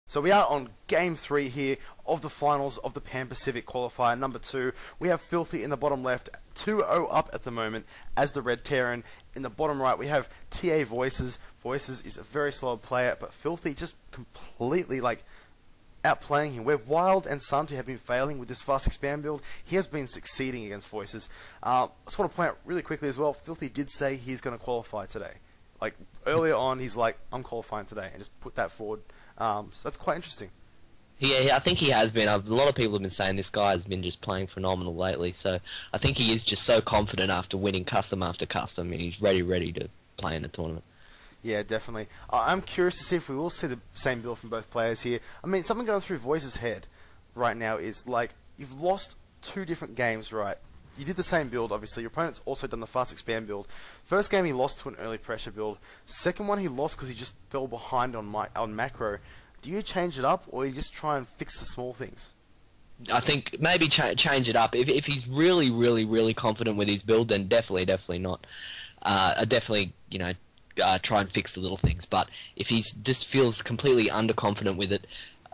So we are on Game 3 here of the finals of the Pan Pacific Qualifier number 2. We have Filthy in the bottom left, 2-0 up at the moment as the Red Terran. In the bottom right we have TAVoices. Voices is a very solid player, but Filthy just completely outplaying him. Where Wild and Santi have been failing with this fast expand build, he has been succeeding against Voices. I just want to point out really quickly as well, Filthy did say he's going to qualify today. Earlier on, he's like, I'm qualifying today, and just put that forward. So that's quite interesting. Yeah, I think he has been. A lot of people have been saying this guy has been just playing phenomenal lately. So I think he is just so confident after winning custom after custom, and he's ready to play in the tournament. Yeah, definitely. I'm curious to see if we will see the same build from both players here. I mean, something going through Voice's head right now is, you've lost 2 different games, right? You did the same build, obviously. Your opponent's also done the fast expand build. First game he lost to an early pressure build. Second one he lost because he just fell behind on macro. Do you change it up, or you just try and fix the small things? I think maybe change it up. If he's really confident with his build, then definitely not. Definitely, try and fix the little things. But if he just feels completely underconfident with it,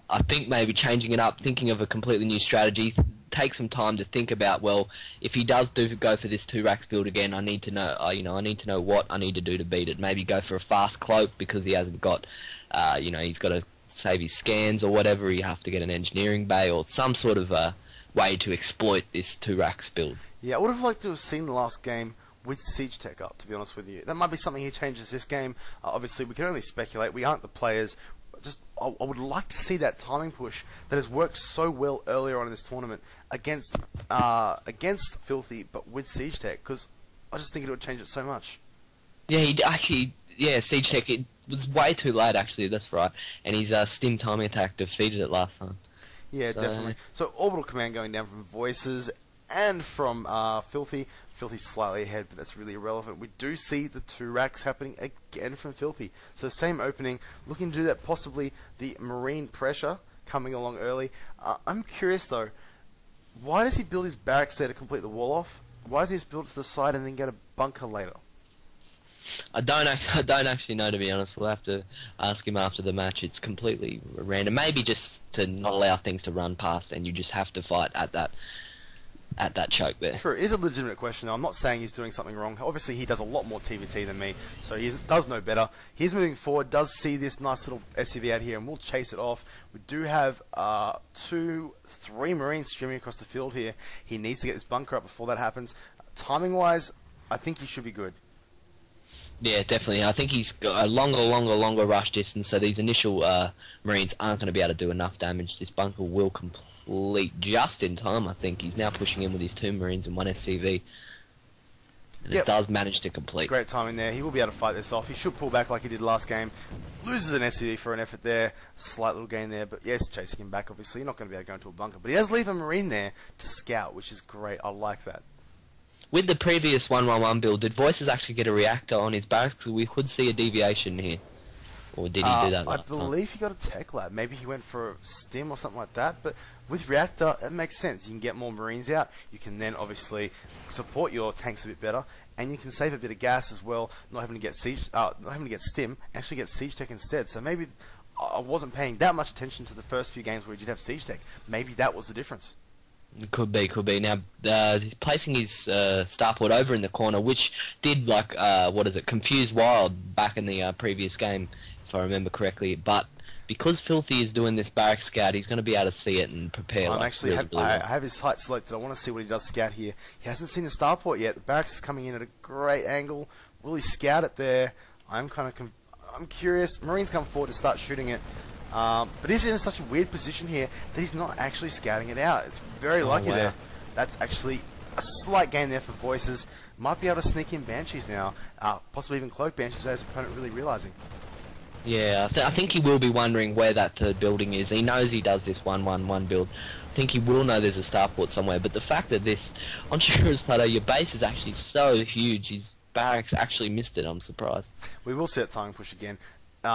I think maybe changing it up, thinking of a completely new strategy. Take some time to think about, well, if he does go for this 2 racks build again, I need to know, I need to know what I need to do to beat it. Maybe go for a fast cloak because he hasn't got, he's got to save his scans or whatever. You have to get an engineering bay or some sort of way to exploit this 2 racks build. Yeah, I would have liked to have seen the last game with Siege Tech up, to be honest with you. That might be something he changes this game. Obviously, we can only speculate. We aren't the players. I would like to see that timing push that has worked so well earlier on in this tournament against Filthy, but with Siege Tech, because I just think it would change it so much. Yeah, Siege Tech, it was way too late actually, that's right, and his stim timing attack defeated it last time. Yeah, definitely. So orbital command going down from Voices and from Filthy. Filthy's slightly ahead, but that's really irrelevant. We do see the 2 racks happening again from Filthy. So same opening, looking to do that, possibly the Marine pressure coming along early. I'm curious though, why does he build his barracks there to complete the wall off? Why does he just build it to the side and then get a bunker later? I don't actually know, to be honest. We'll have to ask him after the match. It's completely random. Maybe just to not allow things to run past, and you just have to fight at that choke there. True, it is a legitimate question. I'm not saying he's doing something wrong. Obviously, he does a lot more TVT than me, so he does know better. He's moving forward, does see this nice little SUV out here, and we'll chase it off. We do have 3 Marines streaming across the field here. He needs to get this bunker up before that happens. Timing-wise, I think he should be good. Yeah, definitely. I think he's got a longer rush distance, so these initial Marines aren't going to be able to do enough damage. This bunker will complete just in time, I think. He's now pushing in with his 2 Marines and 1 SCV. And it does manage to complete. Great timing there. He will be able to fight this off. He should pull back like he did last game. Loses an SCV for an effort there. Slight little gain there, but yes, chasing him back, obviously. You're not going to be able to go into a bunker. But he does leave a Marine there to scout, which is great. I like that. With the previous 1-1-1 build, did Voices actually get a reactor on his barracks? Because we could see a deviation here. Or did he do that last time? I believe he got a tech lab. Maybe he went for a stim or something like that. But with reactor, it makes sense. You can get more Marines out. You can then obviously support your tanks a bit better, and you can save a bit of gas as well. Not having to get stim, actually get siege tech instead. So maybe I wasn't paying that much attention to the first few games where he did have siege tech. Maybe that was the difference. It could be. Now, placing his starport over in the corner, which did, confuse Wild back in the previous game, if I remember correctly. But because Filthy is doing this barrack scout, he's going to be able to see it and prepare. I have his height selected. I want to see what he does scout here. He hasn't seen the starport yet. The barracks is coming in at a great angle. Will he scout it there? I'm curious. Marines come forward to start shooting it. But he's in such a weird position here that he's not actually scouting it out. It's very lucky there. That's actually a slight gain there for Voices. Might be able to sneak in Banshees now. Possibly even cloak Banshees without his opponent really realizing. Yeah, I think he will be wondering where that 3rd building is. He knows he does this 1-1-1 build. I think he will know there's a starport somewhere. But the fact that this, on Shira's Plateau, your base is actually so huge, his barracks actually missed it, I'm surprised. We will see that timing push again.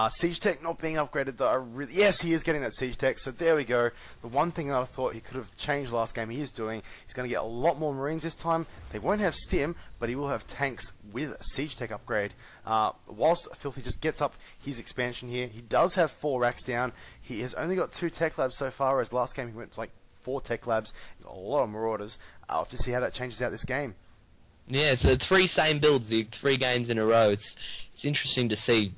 Siege Tech not being upgraded though. Yes, he is getting that Siege Tech. So there we go. The one thing that I thought he could have changed last game, he is doing. He's going to get a lot more Marines this time. They won't have Stim, but he will have tanks with a Siege Tech upgrade. Whilst Filthy just gets up his expansion here, he does have 4 racks down. He has only got 2 tech labs so far, whereas last game he went to like 4 tech labs. Got a lot of Marauders. I'll have to see how that changes out this game. Yeah, it's the 3 same builds, the 3 games in a row. It's interesting to see.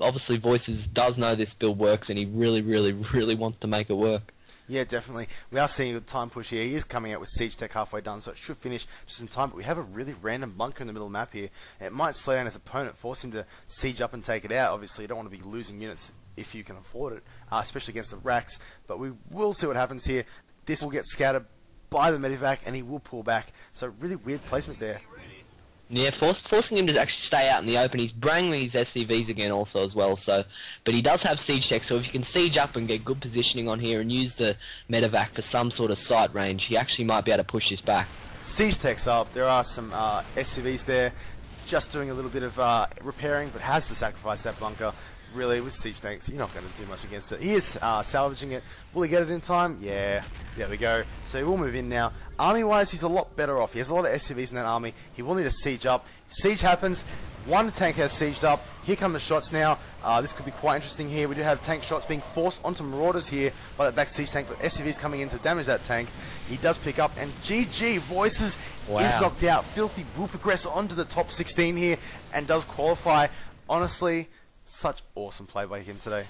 Obviously, Voices does know this build works, and he really, really, really wants to make it work. Yeah, definitely. We are seeing a time push here. He is coming out with Siege Tech halfway done, so it should finish just in time. But we have a really random bunker in the middle of the map here. It might slow down his opponent, force him to siege up and take it out. Obviously, you don't want to be losing units if you can afford it, especially against the racks. But we will see what happens here. This will get scattered by the Medivac, and he will pull back. So really weird placement there. Yeah, forcing him to actually stay out in the open. He's bringing these SCVs again also as well. But he does have siege tech, so if you can siege up and get good positioning on here and use the Medivac for some sort of sight range, he actually might be able to push this back. Siege tech's up. There are some SCVs there, just doing a little bit of repairing, but has to sacrifice that bunker. Really, with siege tanks, you're not going to do much against it. He is salvaging it. Will he get it in time? Yeah, there we go. So he will move in now. Army-wise, he's a lot better off. He has a lot of SCVs in that army. He will need a siege up. Siege happens. One tank has sieged up. Here come the shots now. This could be quite interesting here. We do have tank shots being forced onto Marauders here by that back siege tank, but SCVs coming in to damage that tank. He does pick up, and GG, Voices is knocked out. Filthy will progress onto the top 16 here and does qualify. Honestly, such awesome play by him today.